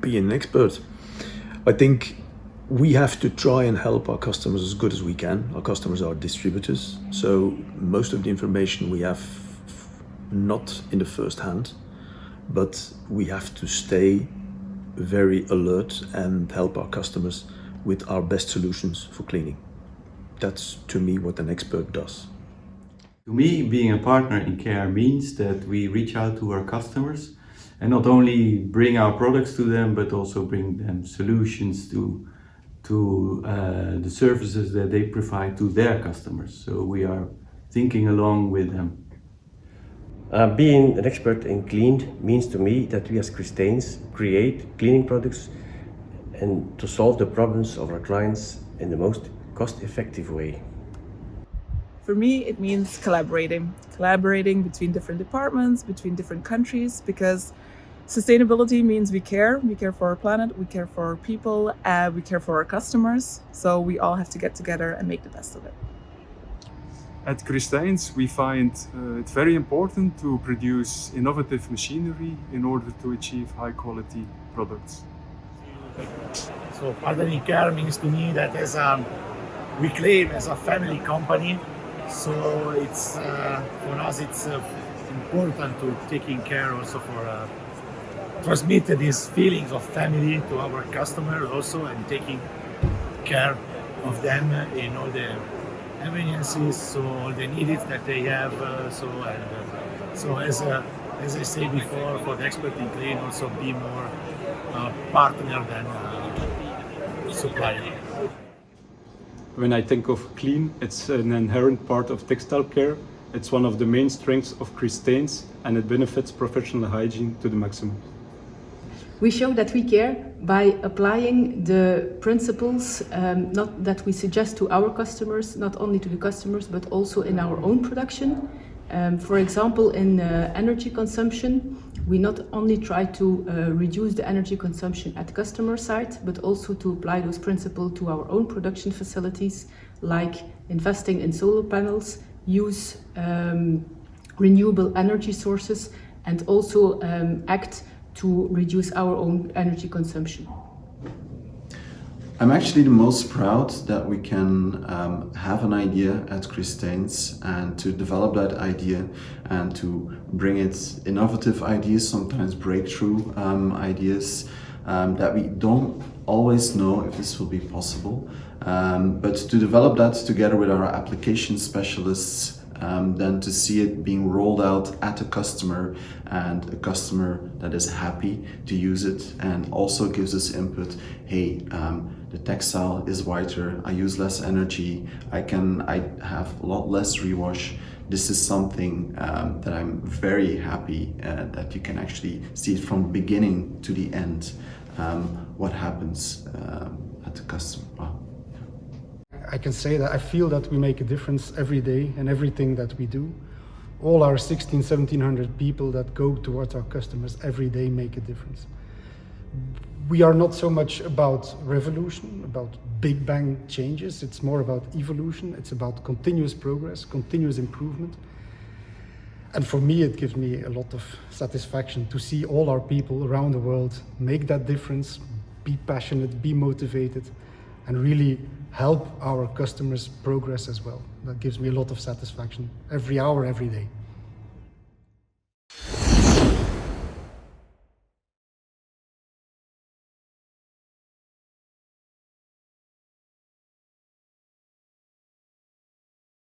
be an expert. I think we have to try and help our customers as good as we can. Our customers are distributors, so most of the information we have not in the first hand, but we have to stay very alert and help our customers with our best solutions for cleaning. That's, to me, what an expert does. To me, being a partner in care means that we reach out to our customers and not only bring our products to them, but also bring them solutions to the services that they provide to their customers. So we are thinking along with them. Being an expert in clean means to me that we as Christeyns create cleaning products and to solve the problems of our clients in the most cost-effective way. For me, it means collaborating between different departments, between different countries, because sustainability means we care for our planet, we care for our people, we care for our customers. So we all have to get together and make the best of it. At Christeyns, we find it very important to produce innovative machinery in order to achieve high quality products. So partnering in care means to me that we claim as a family company. So it's for us it's important to taking care also for transmit these feelings of family to our customers also, and taking care of them in all the emergencies, so all the needs that they have. So as I say before, for the expert in clean, also be more partner than supplier. When I think of clean, it's an inherent part of textile care. It's one of the main strengths of Christeyns, and it benefits professional hygiene to the maximum. We show that we care by applying the principles not that we suggest to our customers, not only to the customers, but also in our own production. For example, in energy consumption, we not only try to reduce the energy consumption at customer side, but also to apply those principles to our own production facilities, like investing in solar panels, use renewable energy sources, and also act to reduce our own energy consumption. I'm actually the most proud that we can have an idea at Christeyns and to develop that idea and to bring it innovative ideas, sometimes breakthrough ideas that we don't always know if this will be possible, but to develop that together with our application specialists, then to see it being rolled out at a customer, and a customer that is happy to use it and also gives us input. Hey, the textile is whiter, I use less energy, I have a lot less rewash. This is something that I'm very happy that you can actually see it from beginning to the end, what happens at the customer. Wow. I can say that I feel that we make a difference every day in everything that we do. All our 1,700 people that go towards our customers every day make a difference. We are not so much about revolution, about big bang changes. It's more about evolution. It's about continuous progress, continuous improvement. And for me, it gives me a lot of satisfaction to see all our people around the world make that difference, be passionate, be motivated, and really help our customers progress as well. That gives me a lot of satisfaction every hour, every day.